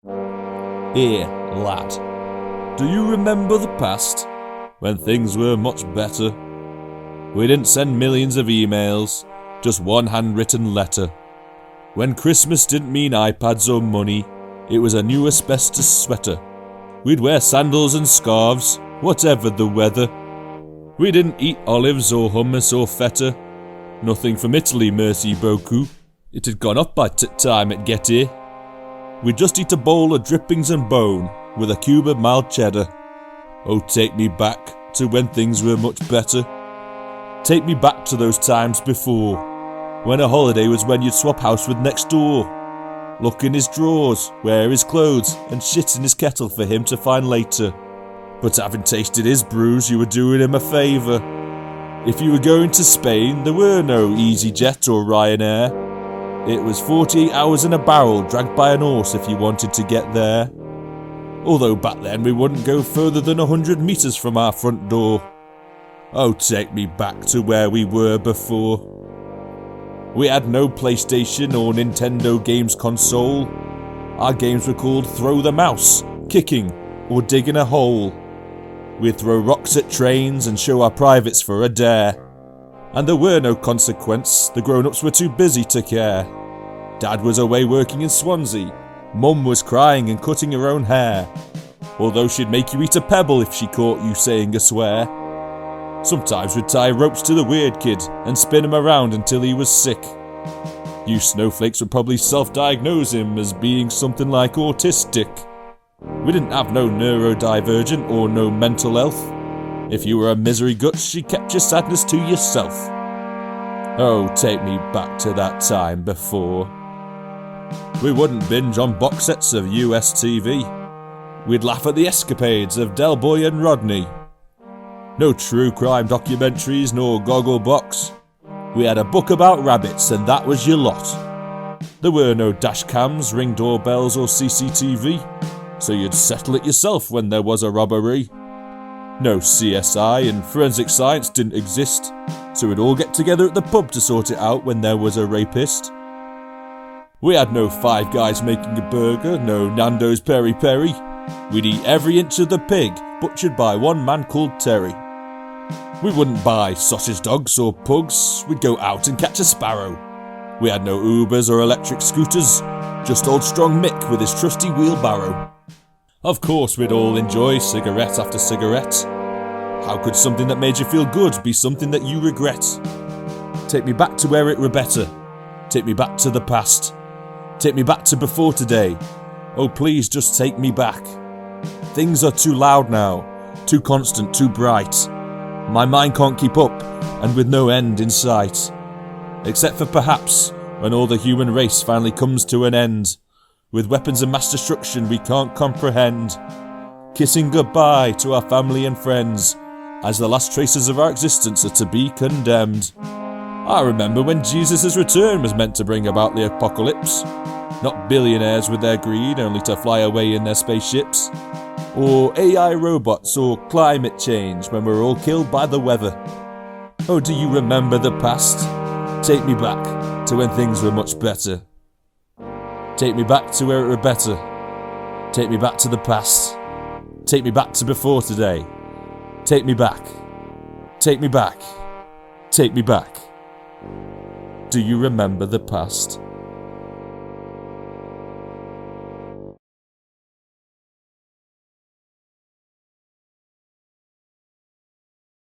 Here, lad, do you remember the past, when things were much better? We didn't send millions of emails, just one handwritten letter. When Christmas didn't mean iPads or money, it was a new asbestos sweater. We'd wear sandals and scarves, whatever the weather. We didn't eat olives or hummus or feta. Nothing from Italy, merci beaucoup. It had gone up by time at get here. We'd just eat a bowl of drippings and bone, with a cube of mild cheddar. Oh, take me back to when things were much better. Take me back to those times before, when a holiday was when you'd swap house with next door. Look in his drawers, wear his clothes, and shit in his kettle for him to find later. But having tasted his brews, you were doing him a favour. If you were going to Spain, there were no EasyJet or Ryanair. It was 48 hours in a barrel dragged by an horse if you wanted to get there. Although back then we wouldn't go further than 100 metres from our front door. Oh, take me back to where we were before. We had no PlayStation or Nintendo games console. Our games were called Throw the Mouse, Kicking, or Digging a Hole. We'd throw rocks at trains and show our privates for a dare. And there were no consequence, the grown-ups were too busy to care. Dad was away working in Swansea, Mum was crying and cutting her own hair. Although she'd make you eat a pebble if she caught you saying a swear. Sometimes we'd tie ropes to the weird kid and spin him around until he was sick. You snowflakes would probably self-diagnose him as being something like autistic. We didn't have no neurodivergent or no mental health. If you were a misery guts, she kept your sadness to yourself. Oh, take me back to that time before. We wouldn't binge on box sets of US TV. We'd laugh at the escapades of Del Boy and Rodney. No true crime documentaries nor Gogglebox. We had a book about rabbits and that was your lot. There were no dash cams, ring doorbells or CCTV, so you'd settle it yourself when there was a robbery. No CSI and forensic science didn't exist, so we'd all get together at the pub to sort it out when there was a rapist. We had no Five Guys making a burger, no Nando's Peri Peri. We'd eat every inch of the pig, butchered by one man called Terry. We wouldn't buy sausage dogs or pugs, we'd go out and catch a sparrow. We had no Ubers or electric scooters, just old strong Mick with his trusty wheelbarrow. Of course we'd all enjoy cigarette after cigarette. How could something that made you feel good be something that you regret? Take me back to where it were better. Take me back to the past. Take me back to before today. Oh please just take me back. Things are too loud now, too constant, too bright. My mind can't keep up, and with no end in sight. Except for perhaps when all the human race finally comes to an end. With weapons of mass destruction we can't comprehend. Kissing goodbye to our family and friends, as the last traces of our existence are to be condemned. I remember when Jesus' return was meant to bring about the apocalypse. Not billionaires with their greed only to fly away in their spaceships. Or AI robots or climate change when we're all killed by the weather. Oh, do you remember the past? Take me back to when things were much better. Take me back to where it were better. Take me back to the past. Take me back to before today. Take me back. Take me back. Take me back. Do you remember the past?